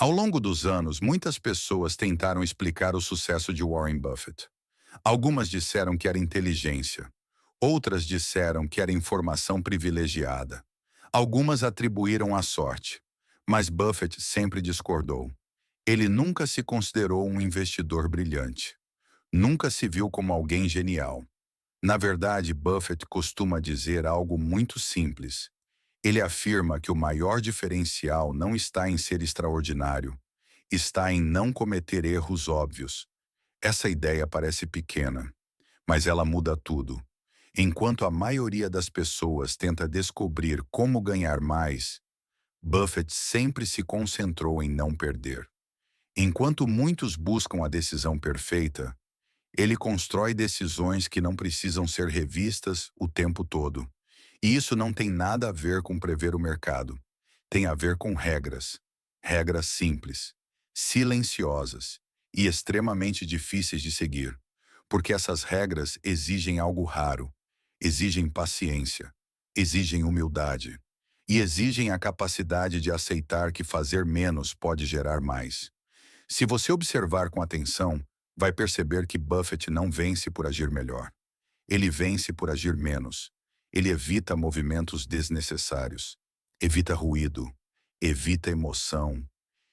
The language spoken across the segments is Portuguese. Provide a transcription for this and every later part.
Ao longo dos anos, muitas pessoas tentaram explicar o sucesso de Warren Buffett. Algumas disseram que era inteligência. Outras disseram que era informação privilegiada. Algumas atribuíram à sorte. Mas Buffett sempre discordou. Ele nunca se considerou um investidor brilhante. Nunca se viu como alguém genial. Na verdade, Buffett costuma dizer algo muito simples. Ele afirma que o maior diferencial não está em ser extraordinário, está em não cometer erros óbvios. Essa ideia parece pequena, mas ela muda tudo. Enquanto a maioria das pessoas tenta descobrir como ganhar mais, Buffett sempre se concentrou em não perder. Enquanto muitos buscam a decisão perfeita, ele constrói decisões que não precisam ser revistas o tempo todo. E isso não tem nada a ver com prever o mercado. Tem a ver com regras. Regras simples, silenciosas e extremamente difíceis de seguir. Porque essas regras exigem algo raro, exigem paciência, exigem humildade e exigem a capacidade de aceitar que fazer menos pode gerar mais. Se você observar com atenção, vai perceber que Buffett não vence por agir melhor. Ele vence por agir menos. Ele evita movimentos desnecessários, evita ruído, evita emoção,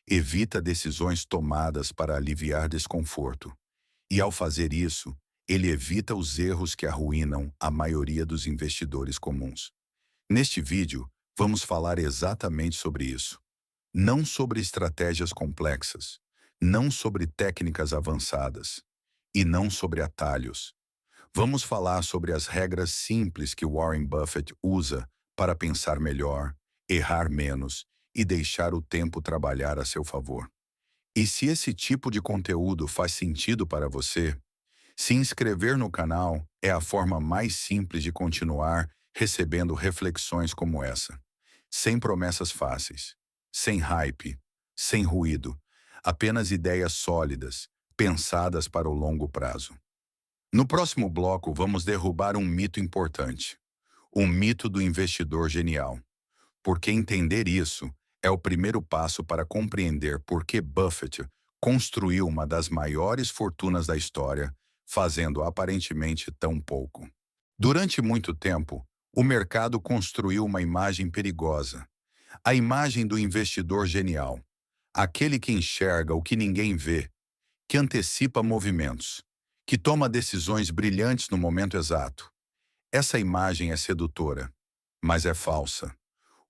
evita decisões tomadas para aliviar desconforto. E ao fazer isso, ele evita os erros que arruinam a maioria dos investidores comuns. Neste vídeo, vamos falar exatamente sobre isso. Não sobre estratégias complexas, não sobre técnicas avançadas e não sobre atalhos. Vamos falar sobre as regras simples que Warren Buffett usa para pensar melhor, errar menos e deixar o tempo trabalhar a seu favor. E se esse tipo de conteúdo faz sentido para você, se inscrever no canal é a forma mais simples de continuar recebendo reflexões como essa. Sem promessas fáceis, sem hype, sem ruído, apenas ideias sólidas, pensadas para o longo prazo. No próximo bloco, vamos derrubar um mito importante. O mito do investidor genial. Porque entender isso é o primeiro passo para compreender por que Buffett construiu uma das maiores fortunas da história, fazendo aparentemente tão pouco. Durante muito tempo, o mercado construiu uma imagem perigosa. A imagem do investidor genial. Aquele que enxerga o que ninguém vê, que antecipa movimentos, que toma decisões brilhantes no momento exato. Essa imagem é sedutora, mas é falsa.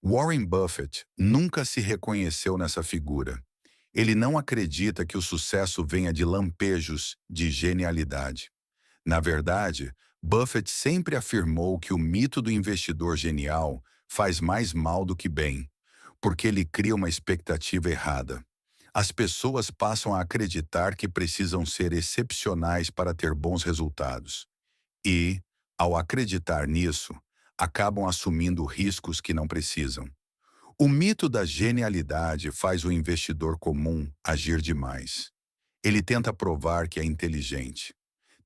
Warren Buffett nunca se reconheceu nessa figura. Ele não acredita que o sucesso venha de lampejos de genialidade. Na verdade, Buffett sempre afirmou que o mito do investidor genial faz mais mal do que bem, porque ele cria uma expectativa errada. As pessoas passam a acreditar que precisam ser excepcionais para ter bons resultados. E, ao acreditar nisso, acabam assumindo riscos que não precisam. O mito da genialidade faz o investidor comum agir demais. Ele tenta provar que é inteligente,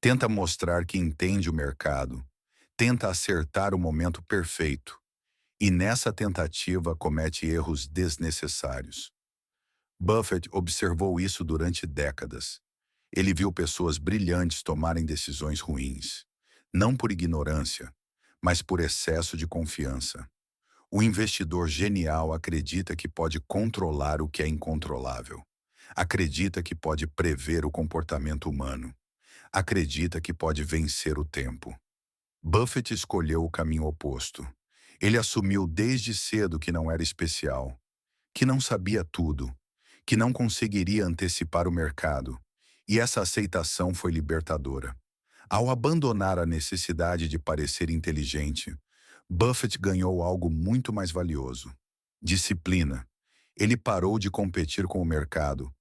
tenta mostrar que entende o mercado, tenta acertar o momento perfeito, e nessa tentativa comete erros desnecessários. Buffett observou isso durante décadas. Ele viu pessoas brilhantes tomarem decisões ruins, não por ignorância, mas por excesso de confiança. O investidor genial acredita que pode controlar o que é incontrolável. Acredita que pode prever o comportamento humano. Acredita que pode vencer o tempo. Buffett escolheu o caminho oposto. Ele assumiu desde cedo que não era especial, que não sabia tudo, que não conseguiria antecipar o mercado, e essa aceitação foi libertadora. Ao abandonar a necessidade de parecer inteligente, Buffett ganhou algo muito mais valioso: disciplina. Ele parou de competir com o mercado,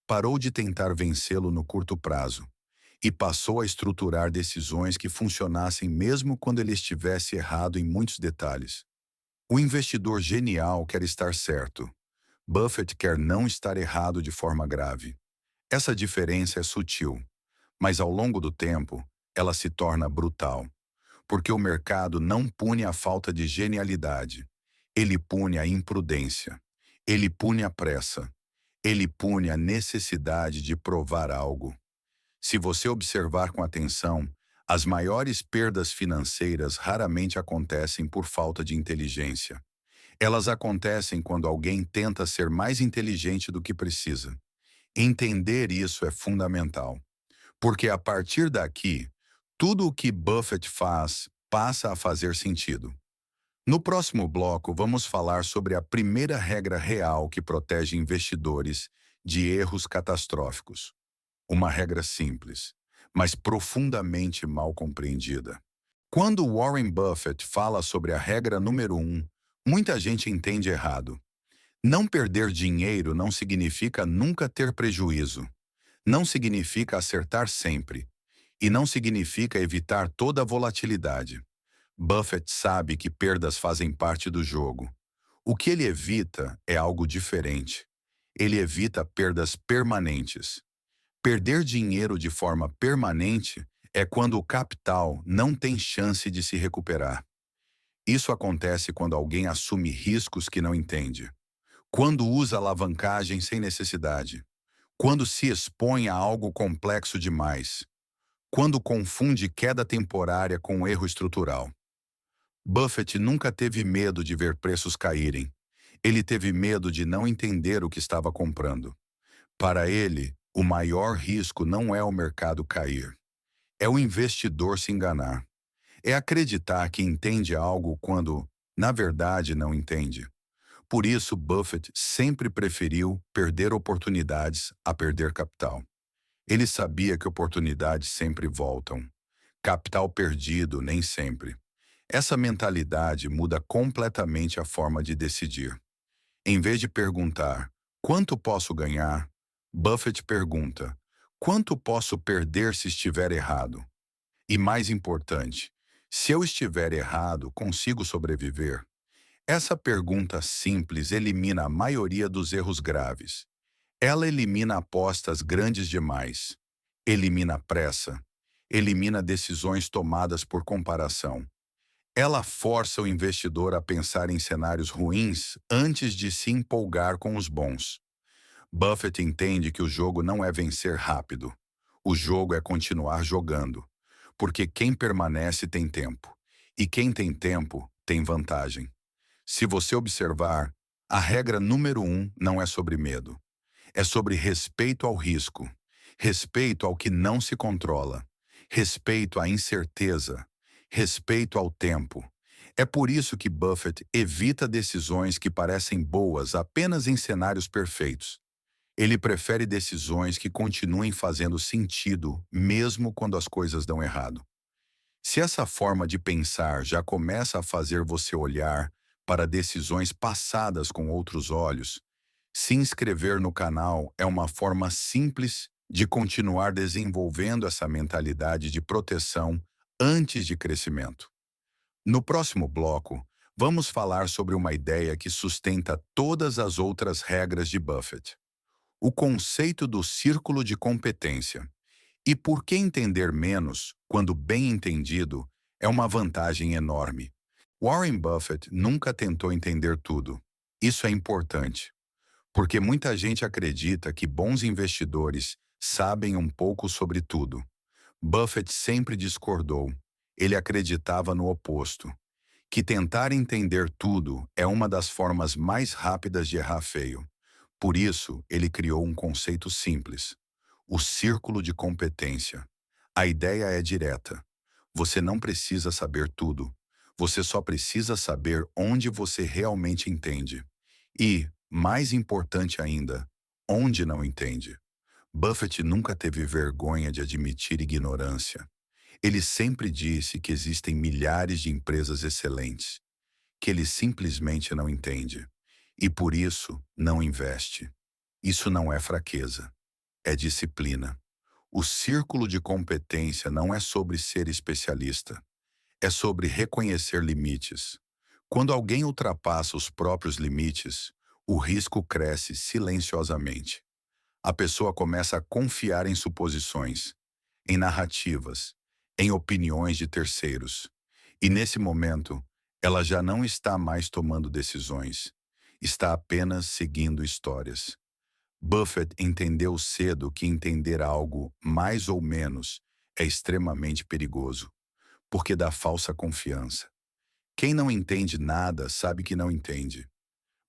parou de tentar vencê-lo no curto prazo, e passou a estruturar decisões que funcionassem mesmo quando ele estivesse errado em muitos detalhes. O investidor genial quer estar certo. Buffett quer não estar errado de forma grave. Essa diferença é sutil, mas ao longo do tempo, ela se torna brutal. Porque o mercado não pune a falta de genialidade. Ele pune a imprudência. Ele pune a pressa. Ele pune a necessidade de provar algo. Se você observar com atenção, as maiores perdas financeiras raramente acontecem por falta de inteligência. Elas acontecem quando alguém tenta ser mais inteligente do que precisa. Entender isso é fundamental, porque a partir daqui, tudo o que Buffett faz passa a fazer sentido. No próximo bloco, vamos falar sobre a primeira regra real que protege investidores de erros catastróficos. Uma regra simples, mas profundamente mal compreendida. Quando Warren Buffett fala sobre a regra número 1, muita gente entende errado. Não perder dinheiro não significa nunca ter prejuízo. Não significa acertar sempre. E não significa evitar toda a volatilidade. Buffett sabe que perdas fazem parte do jogo. O que ele evita é algo diferente. Ele evita perdas permanentes. Perder dinheiro de forma permanente é quando o capital não tem chance de se recuperar. Isso acontece quando alguém assume riscos que não entende, quando usa alavancagem sem necessidade, quando se expõe a algo complexo demais, quando confunde queda temporária com erro estrutural. Buffett nunca teve medo de ver preços caírem. Ele teve medo de não entender o que estava comprando. Para ele, o maior risco não é o mercado cair. É o investidor se enganar. É acreditar que entende algo quando, na verdade, não entende. Por isso, Buffett sempre preferiu perder oportunidades a perder capital. Ele sabia que oportunidades sempre voltam. Capital perdido, nem sempre. Essa mentalidade muda completamente a forma de decidir. Em vez de perguntar, quanto posso ganhar? Buffett pergunta, quanto posso perder se estiver errado? E mais importante, se eu estiver errado, consigo sobreviver? Essa pergunta simples elimina a maioria dos erros graves. Ela elimina apostas grandes demais, elimina pressa, elimina decisões tomadas por comparação. Ela força o investidor a pensar em cenários ruins antes de se empolgar com os bons. Buffett entende que o jogo não é vencer rápido. O jogo é continuar jogando, porque quem permanece tem tempo, e quem tem tempo tem vantagem. Se você observar, a regra número 1 não é sobre medo. É sobre respeito ao risco, respeito ao que não se controla, respeito à incerteza, respeito ao tempo. É por isso que Buffett evita decisões que parecem boas apenas em cenários perfeitos. Ele prefere decisões que continuem fazendo sentido, mesmo quando as coisas dão errado. Se essa forma de pensar já começa a fazer você olhar para decisões passadas com outros olhos, se inscrever no canal é uma forma simples de continuar desenvolvendo essa mentalidade de proteção antes de crescimento. No próximo bloco, vamos falar sobre uma ideia que sustenta todas as outras regras de Buffett: o conceito do círculo de competência. E por que entender menos, quando bem entendido, é uma vantagem enorme. Warren Buffett nunca tentou entender tudo. Isso é importante, porque muita gente acredita que bons investidores sabem um pouco sobre tudo. Buffett sempre discordou. Ele acreditava no oposto, que tentar entender tudo é uma das formas mais rápidas de errar feio. Por isso, ele criou um conceito simples: o círculo de competência. A ideia é direta. Você não precisa saber tudo. Você só precisa saber onde você realmente entende. E, mais importante ainda, onde não entende. Buffett nunca teve vergonha de admitir ignorância. Ele sempre disse que existem milhares de empresas excelentes, que ele simplesmente não entende. E por isso, não investe. Isso não é fraqueza, é disciplina. O círculo de competência não é sobre ser especialista, é sobre reconhecer limites. Quando alguém ultrapassa os próprios limites, o risco cresce silenciosamente. A pessoa começa a confiar em suposições, em narrativas, em opiniões de terceiros. E nesse momento, ela já não está mais tomando decisões, está apenas seguindo histórias. Buffett entendeu cedo que entender algo mais ou menos é extremamente perigoso, porque dá falsa confiança. Quem não entende nada sabe que não entende,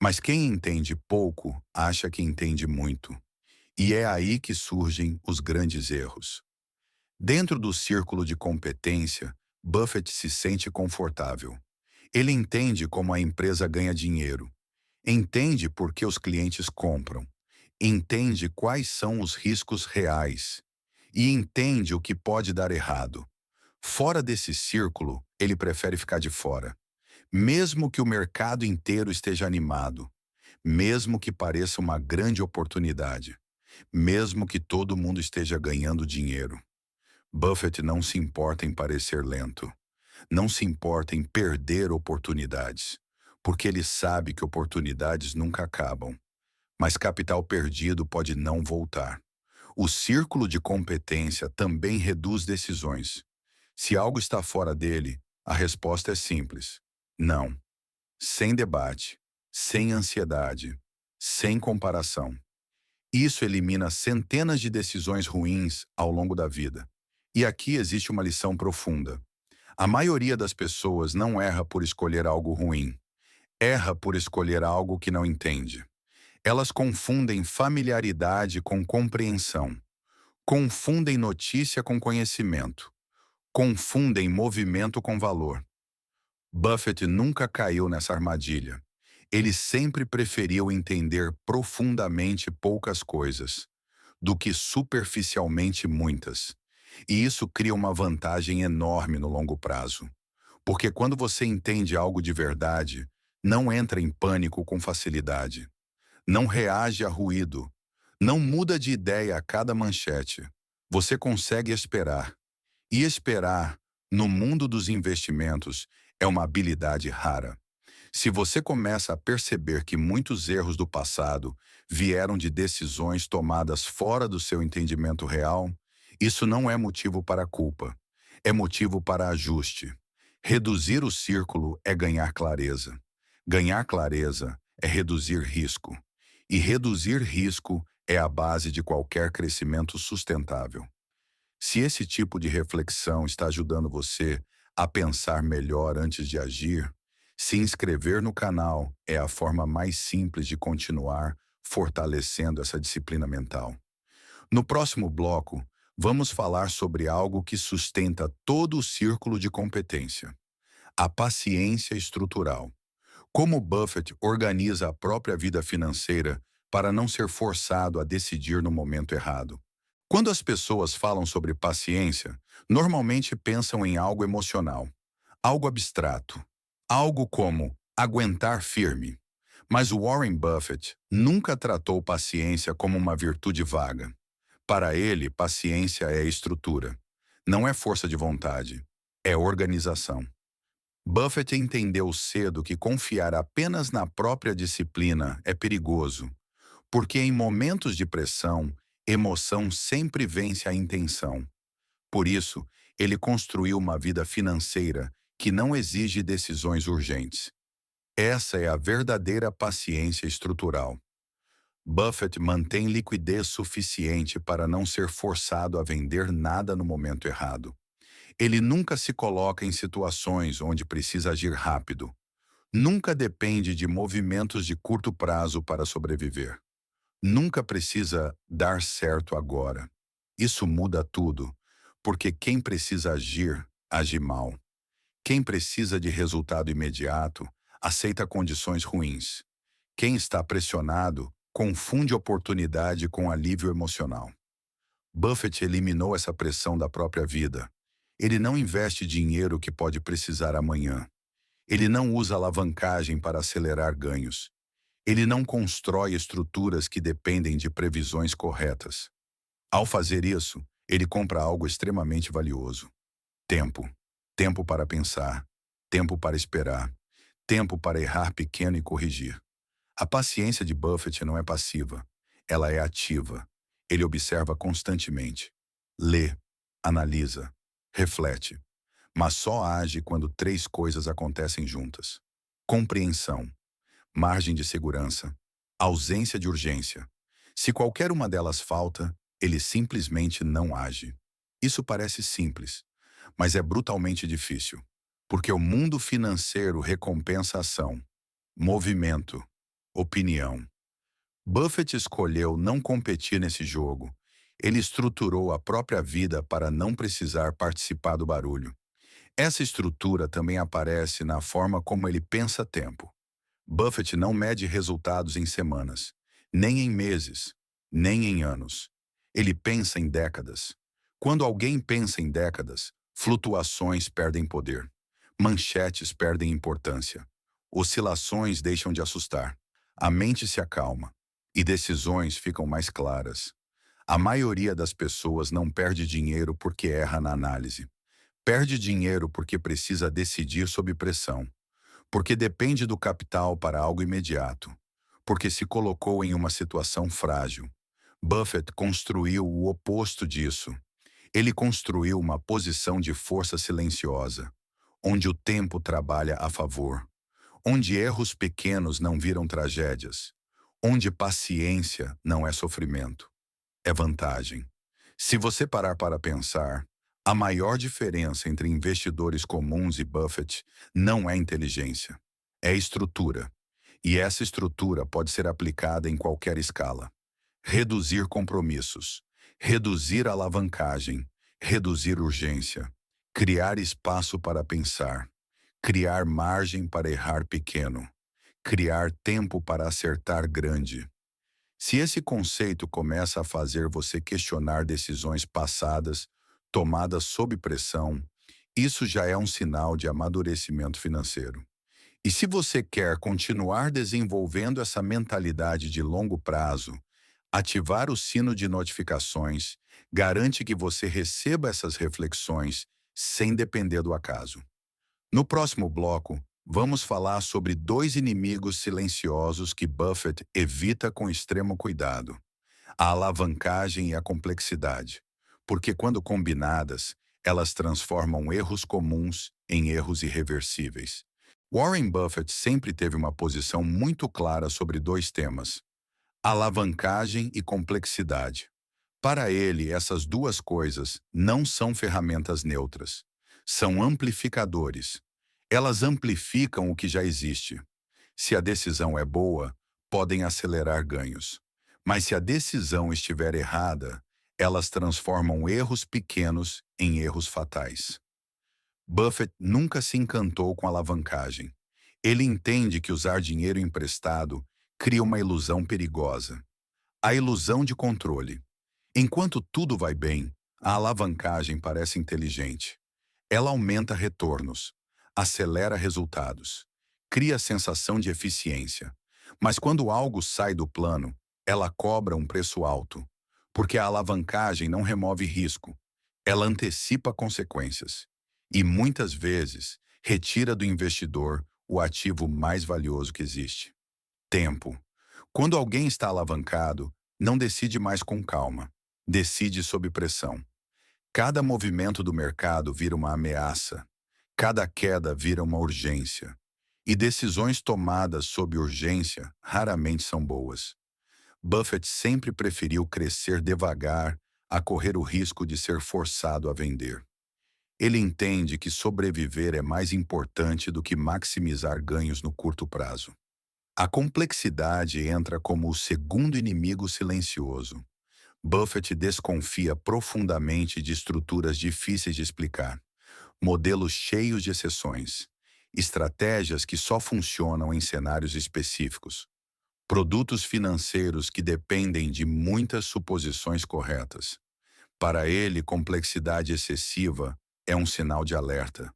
mas quem entende pouco acha que entende muito. E é aí que surgem os grandes erros. Dentro do círculo de competência, Buffett se sente confortável. Ele entende como a empresa ganha dinheiro, entende por que os clientes compram, entende quais são os riscos reais e entende o que pode dar errado. Fora desse círculo, ele prefere ficar de fora. Mesmo que o mercado inteiro esteja animado, mesmo que pareça uma grande oportunidade, mesmo que todo mundo esteja ganhando dinheiro. Buffett não se importa em parecer lento, não se importa em perder oportunidades, porque ele sabe que oportunidades nunca acabam, mas capital perdido pode não voltar. O círculo de competência também reduz decisões. Se algo está fora dele, a resposta é simples: não. Sem debate, sem ansiedade, sem comparação. Isso elimina centenas de decisões ruins ao longo da vida. E aqui existe uma lição profunda. A maioria das pessoas não erra por escolher algo ruim. Erra por escolher algo que não entende. Elas confundem familiaridade com compreensão. Confundem notícia com conhecimento. Confundem movimento com valor. Buffett nunca caiu nessa armadilha. Ele sempre preferiu entender profundamente poucas coisas do que superficialmente muitas. E isso cria uma vantagem enorme no longo prazo. Porque quando você entende algo de verdade, não entra em pânico com facilidade, não reage a ruído, não muda de ideia a cada manchete. Você consegue esperar. E esperar, no mundo dos investimentos, é uma habilidade rara. Se você começa a perceber que muitos erros do passado vieram de decisões tomadas fora do seu entendimento real, isso não é motivo para culpa, é motivo para ajuste. Reduzir o círculo é ganhar clareza. Ganhar clareza é reduzir risco. E reduzir risco é a base de qualquer crescimento sustentável. Se esse tipo de reflexão está ajudando você a pensar melhor antes de agir, se inscrever no canal é a forma mais simples de continuar fortalecendo essa disciplina mental. No próximo bloco, vamos falar sobre algo que sustenta todo o círculo de competência: a paciência estrutural. Como Buffett organiza a própria vida financeira para não ser forçado a decidir no momento errado. Quando as pessoas falam sobre paciência, normalmente pensam em algo emocional, algo abstrato, algo como aguentar firme. Mas o Warren Buffett nunca tratou paciência como uma virtude vaga. Para ele, paciência é estrutura. Não é força de vontade, é organização. Buffett entendeu cedo que confiar apenas na própria disciplina é perigoso, porque em momentos de pressão, emoção sempre vence a intenção. Por isso, ele construiu uma vida financeira que não exige decisões urgentes. Essa é a verdadeira paciência estrutural. Buffett mantém liquidez suficiente para não ser forçado a vender nada no momento errado. Ele nunca se coloca em situações onde precisa agir rápido. Nunca depende de movimentos de curto prazo para sobreviver. Nunca precisa dar certo agora. Isso muda tudo, porque quem precisa agir, age mal. Quem precisa de resultado imediato, aceita condições ruins. Quem está pressionado, confunde oportunidade com alívio emocional. Buffett eliminou essa pressão da própria vida. Ele não investe dinheiro que pode precisar amanhã. Ele não usa alavancagem para acelerar ganhos. Ele não constrói estruturas que dependem de previsões corretas. Ao fazer isso, ele compra algo extremamente valioso: tempo. Tempo para pensar, tempo para esperar, tempo para errar pequeno e corrigir. A paciência de Buffett não é passiva, ela é ativa. Ele observa constantemente, lê, analisa, reflete, mas só age quando três coisas acontecem juntas: compreensão, margem de segurança, ausência de urgência. Se qualquer uma delas falta, ele simplesmente não age. Isso parece simples, mas é brutalmente difícil, porque o mundo financeiro recompensa ação, movimento, opinião. Buffett escolheu não competir nesse jogo. Ele estruturou a própria vida para não precisar participar do barulho. Essa estrutura também aparece na forma como ele pensa tempo. Buffett não mede resultados em semanas, nem em meses, nem em anos. Ele pensa em décadas. Quando alguém pensa em décadas, flutuações perdem poder, manchetes perdem importância, oscilações deixam de assustar, a mente se acalma e decisões ficam mais claras. A maioria das pessoas não perde dinheiro porque erra na análise. Perde dinheiro porque precisa decidir sob pressão, porque depende do capital para algo imediato, porque se colocou em uma situação frágil. Buffett construiu o oposto disso. Ele construiu uma posição de força silenciosa, onde o tempo trabalha a favor, onde erros pequenos não viram tragédias, onde paciência não é sofrimento, é vantagem. Se você parar para pensar, a maior diferença entre investidores comuns e Buffett não é inteligência, é estrutura. E essa estrutura pode ser aplicada em qualquer escala. Reduzir compromissos, reduzir alavancagem, reduzir urgência, criar espaço para pensar, criar margem para errar pequeno, criar tempo para acertar grande. Se esse conceito começa a fazer você questionar decisões passadas, tomadas sob pressão, isso já é um sinal de amadurecimento financeiro. E se você quer continuar desenvolvendo essa mentalidade de longo prazo, ativar o sino de notificações garante que você receba essas reflexões sem depender do acaso. No próximo bloco, vamos falar sobre dois inimigos silenciosos que Buffett evita com extremo cuidado: a alavancagem e a complexidade, porque quando combinadas, elas transformam erros comuns em erros irreversíveis. Warren Buffett sempre teve uma posição muito clara sobre dois temas: alavancagem e complexidade. Para ele, essas duas coisas não são ferramentas neutras. São amplificadores. Elas amplificam o que já existe. Se a decisão é boa, podem acelerar ganhos. Mas se a decisão estiver errada, elas transformam erros pequenos em erros fatais. Buffett nunca se encantou com alavancagem. Ele entende que usar dinheiro emprestado cria uma ilusão perigosa. A ilusão de controle. Enquanto tudo vai bem, a alavancagem parece inteligente. Ela aumenta retornos, acelera resultados, cria sensação de eficiência. Mas quando algo sai do plano, ela cobra um preço alto, porque a alavancagem não remove risco, ela antecipa consequências. E muitas vezes retira do investidor o ativo mais valioso que existe: tempo. Quando alguém está alavancado, não decide mais com calma, decide sob pressão. Cada movimento do mercado vira uma ameaça, cada queda vira uma urgência. E decisões tomadas sob urgência raramente são boas. Buffett sempre preferiu crescer devagar a correr o risco de ser forçado a vender. Ele entende que sobreviver é mais importante do que maximizar ganhos no curto prazo. A complexidade entra como o segundo inimigo silencioso. Buffett desconfia profundamente de estruturas difíceis de explicar, modelos cheios de exceções, estratégias que só funcionam em cenários específicos, produtos financeiros que dependem de muitas suposições corretas. Para ele, complexidade excessiva é um sinal de alerta,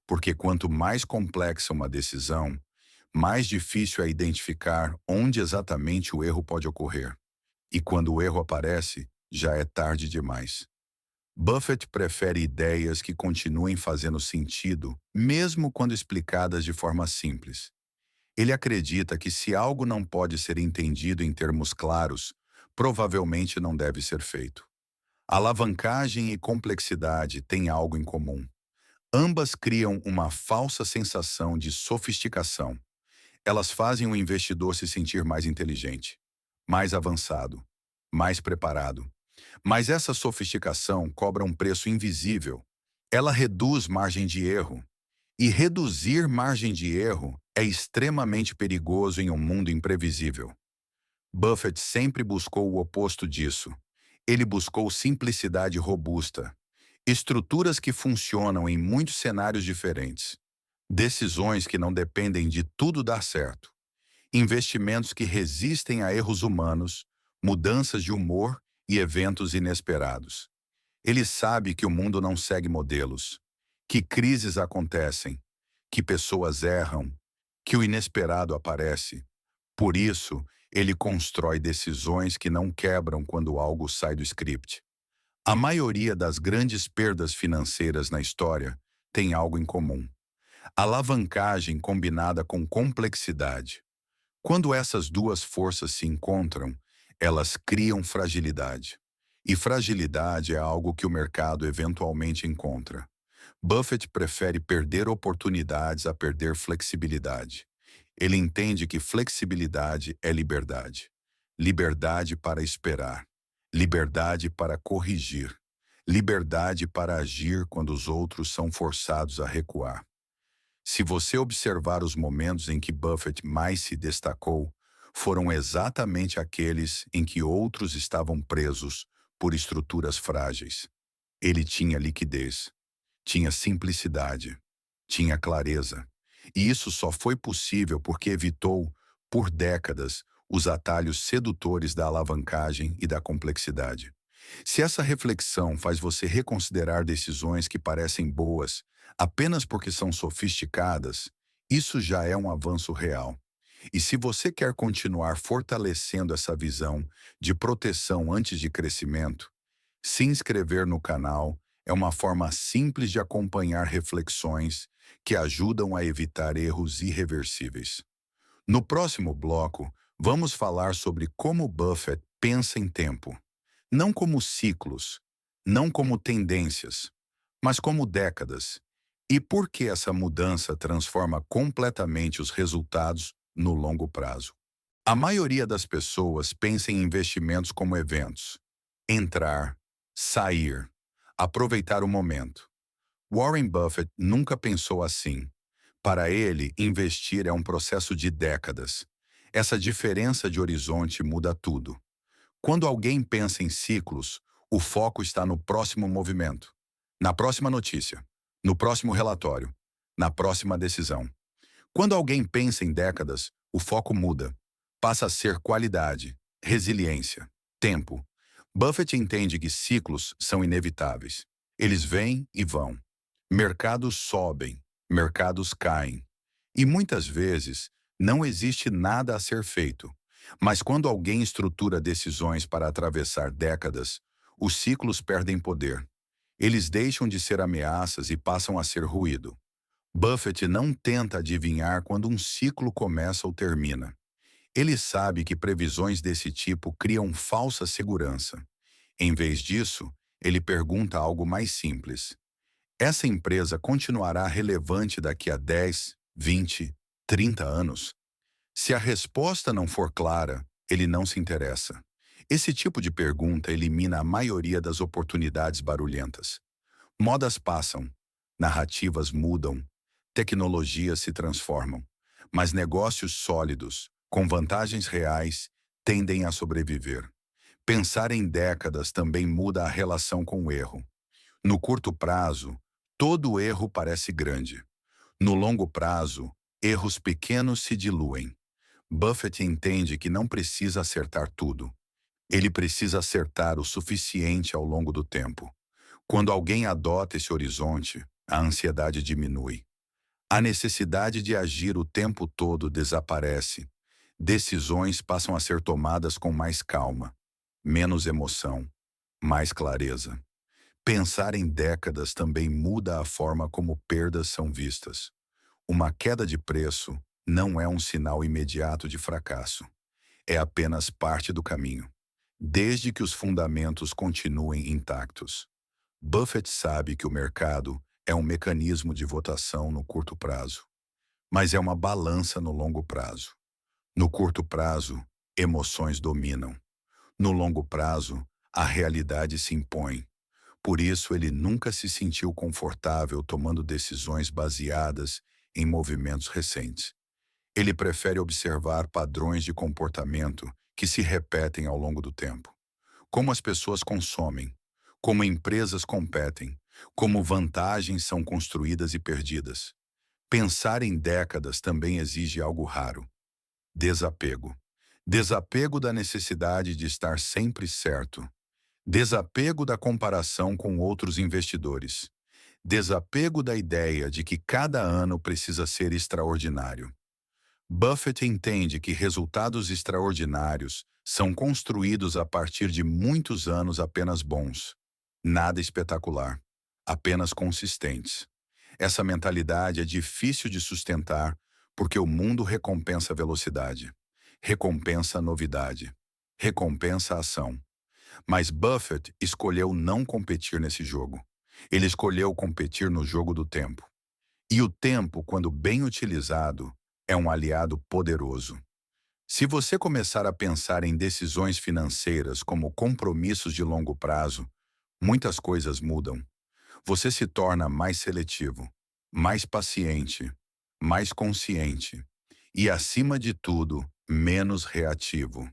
porque quanto mais complexa uma decisão, mais difícil é identificar onde exatamente o erro pode ocorrer. E quando o erro aparece, já é tarde demais. Buffett prefere ideias que continuem fazendo sentido, mesmo quando explicadas de forma simples. Ele acredita que se algo não pode ser entendido em termos claros, provavelmente não deve ser feito. Alavancagem e complexidade têm algo em comum. Ambas criam uma falsa sensação de sofisticação. Elas fazem o investidor se sentir mais inteligente, mais avançado. mais preparado. Mas essa sofisticação cobra um preço invisível. Ela reduz margem de erro. E reduzir margem de erro é extremamente perigoso em um mundo imprevisível. Buffett sempre buscou o oposto disso. Ele buscou simplicidade robusta, estruturas que funcionam em muitos cenários diferentes, decisões que não dependem de tudo dar certo, investimentos que resistem a erros humanos, mudanças de humor e eventos inesperados. Ele sabe que o mundo não segue modelos, que crises acontecem, que pessoas erram, que o inesperado aparece. Por isso, ele constrói decisões que não quebram quando algo sai do script. A maioria das grandes perdas financeiras na história tem algo em comum: alavancagem combinada com complexidade. Quando essas duas forças se encontram, elas criam fragilidade. E fragilidade é algo que o mercado eventualmente encontra. Buffett prefere perder oportunidades a perder flexibilidade. Ele entende que flexibilidade é liberdade. Liberdade para esperar. Liberdade para corrigir. Liberdade para agir quando os outros são forçados a recuar. Se você observar os momentos em que Buffett mais se destacou, foram exatamente aqueles em que outros estavam presos por estruturas frágeis. Ele tinha liquidez, tinha simplicidade, tinha clareza. E isso só foi possível porque evitou, por décadas, os atalhos sedutores da alavancagem e da complexidade. Se essa reflexão faz você reconsiderar decisões que parecem boas apenas porque são sofisticadas, isso já é um avanço real. E se você quer continuar fortalecendo essa visão de proteção antes de crescimento, se inscrever no canal é uma forma simples de acompanhar reflexões que ajudam a evitar erros irreversíveis. No próximo bloco, vamos falar sobre como Buffett pensa em tempo. Não como ciclos, não como tendências, mas como décadas. E por que essa mudança transforma completamente os resultados no longo prazo? A maioria das pessoas pensa em investimentos como eventos: entrar, sair, aproveitar o momento. Warren Buffett nunca pensou assim. Para ele, investir é um processo de décadas. Essa diferença de horizonte muda tudo. Quando alguém pensa em ciclos, o foco está no próximo movimento, na próxima notícia, no próximo relatório, na próxima decisão. Quando alguém pensa em décadas, o foco muda. Passa a ser qualidade, resiliência, tempo. Buffett entende que ciclos são inevitáveis. Eles vêm e vão. Mercados sobem, mercados caem. E muitas vezes não existe nada a ser feito. Mas quando alguém estrutura decisões para atravessar décadas, os ciclos perdem poder. Eles deixam de ser ameaças e passam a ser ruído. Buffett não tenta adivinhar quando um ciclo começa ou termina. Ele sabe que previsões desse tipo criam falsa segurança. Em vez disso, ele pergunta algo mais simples: essa empresa continuará relevante daqui a 10, 20, 30 anos? Se a resposta não for clara, ele não se interessa. Esse tipo de pergunta elimina a maioria das oportunidades barulhentas. Modas passam, narrativas mudam, tecnologias se transformam, mas negócios sólidos, com vantagens reais, tendem a sobreviver. Pensar em décadas também muda a relação com o erro. No curto prazo, todo erro parece grande. No longo prazo, erros pequenos se diluem. Buffett entende que não precisa acertar tudo. Ele precisa acertar o suficiente ao longo do tempo. Quando alguém adota esse horizonte, a ansiedade diminui. A necessidade de agir o tempo todo desaparece. Decisões passam a ser tomadas com mais calma, menos emoção, mais clareza. Pensar em décadas também muda a forma como perdas são vistas. Uma queda de preço não é um sinal imediato de fracasso. É apenas parte do caminho, desde que os fundamentos continuem intactos. Buffett sabe que o mercado é um mecanismo de votação no curto prazo, mas é uma balança no longo prazo. No curto prazo, emoções dominam. No longo prazo, a realidade se impõe. Por isso, ele nunca se sentiu confortável tomando decisões baseadas em movimentos recentes. Ele prefere observar padrões de comportamento que se repetem ao longo do tempo. Como as pessoas consomem, como empresas competem, como vantagens são construídas e perdidas. Pensar em décadas também exige algo raro: desapego. Desapego da necessidade de estar sempre certo. Desapego da comparação com outros investidores. Desapego da ideia de que cada ano precisa ser extraordinário. Buffett entende que resultados extraordinários são construídos a partir de muitos anos apenas bons. Nada espetacular, apenas consistentes. Essa mentalidade é difícil de sustentar porque o mundo recompensa velocidade, recompensa novidade, recompensa ação. Mas Buffett escolheu não competir nesse jogo. Ele escolheu competir no jogo do tempo. E o tempo, quando bem utilizado, é um aliado poderoso. Se você começar a pensar em decisões financeiras como compromissos de longo prazo, muitas coisas mudam. Você se torna mais seletivo, mais paciente, mais consciente e, acima de tudo, menos reativo.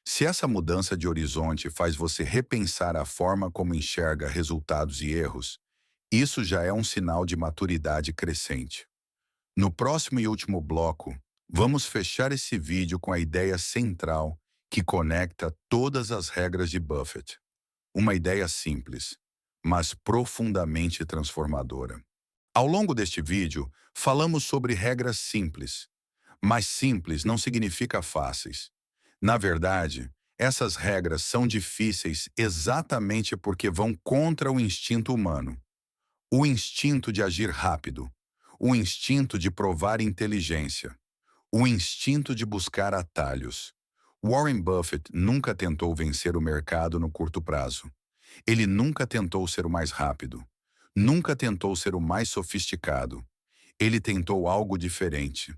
Se essa mudança de horizonte faz você repensar a forma como enxerga resultados e erros, isso já é um sinal de maturidade crescente. No próximo e último bloco, vamos fechar esse vídeo com a ideia central que conecta todas as regras de Buffett. Uma ideia simples, mas profundamente transformadora. Ao longo deste vídeo, falamos sobre regras simples, mas simples não significa fáceis. Na verdade, essas regras são difíceis exatamente porque vão contra o instinto humano. O instinto de agir rápido, o instinto de provar inteligência, o instinto de buscar atalhos. Warren Buffett nunca tentou vencer o mercado no curto prazo. Ele nunca tentou ser o mais rápido. Nunca tentou ser o mais sofisticado. Ele tentou algo diferente.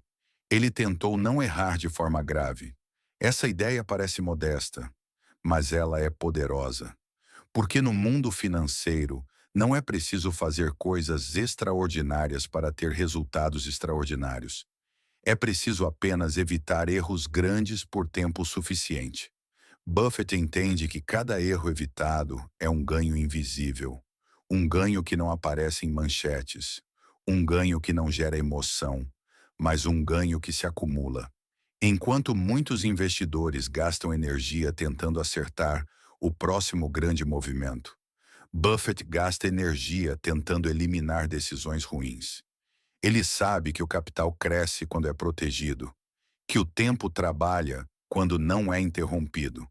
Ele tentou não errar de forma grave. Essa ideia parece modesta, mas ela é poderosa. Porque no mundo financeiro, não é preciso fazer coisas extraordinárias para ter resultados extraordinários. É preciso apenas evitar erros grandes por tempo suficiente. Buffett entende que cada erro evitado é um ganho invisível, um ganho que não aparece em manchetes, um ganho que não gera emoção, mas um ganho que se acumula. Enquanto muitos investidores gastam energia tentando acertar o próximo grande movimento, Buffett gasta energia tentando eliminar decisões ruins. Ele sabe que o capital cresce quando é protegido, que o tempo trabalha quando não é interrompido,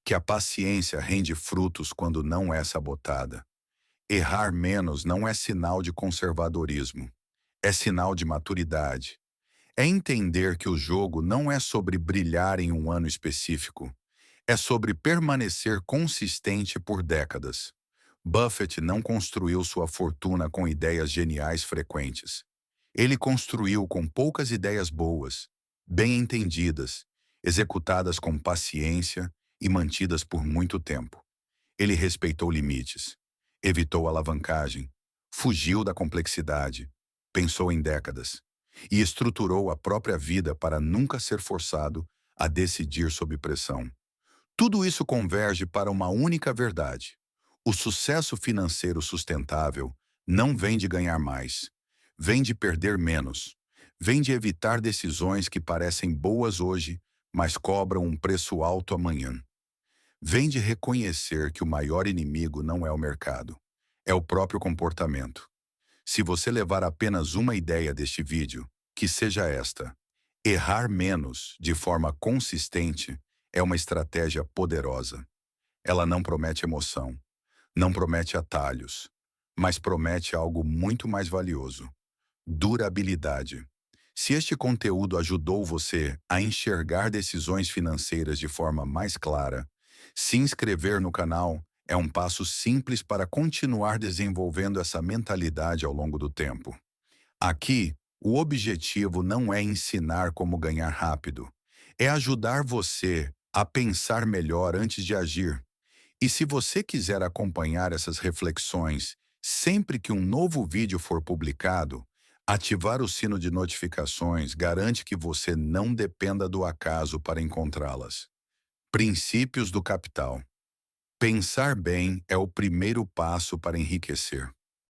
que a paciência rende frutos quando não é sabotada. Errar menos não é sinal de conservadorismo, é sinal de maturidade. É entender que o jogo não é sobre brilhar em um ano específico, é sobre permanecer consistente por décadas. Buffett não construiu sua fortuna com ideias geniais frequentes. Ele construiu com poucas ideias boas, bem entendidas, executadas com paciência e mantidas por muito tempo. Ele respeitou limites, evitou alavancagem, fugiu da complexidade, pensou em décadas e estruturou a própria vida para nunca ser forçado a decidir sob pressão. Tudo isso converge para uma única verdade: o sucesso financeiro sustentável não vem de ganhar mais, vem de perder menos, vem de evitar decisões que parecem boas hoje, mas cobram um preço alto amanhã. Vem de reconhecer que o maior inimigo não é o mercado, é o próprio comportamento. Se você levar apenas uma ideia deste vídeo, que seja esta: errar menos de forma consistente é uma estratégia poderosa. Ela não promete emoção, não promete atalhos, mas promete algo muito mais valioso: durabilidade. Se este conteúdo ajudou você a enxergar decisões financeiras de forma mais clara, se inscrever no canal é um passo simples para continuar desenvolvendo essa mentalidade ao longo do tempo. Aqui, o objetivo não é ensinar como ganhar rápido, é ajudar você a pensar melhor antes de agir. E se você quiser acompanhar essas reflexões sempre que um novo vídeo for publicado, ativar o sino de notificações garante que você não dependa do acaso para encontrá-las. Princípios do capital. Pensar bem é o primeiro passo para enriquecer.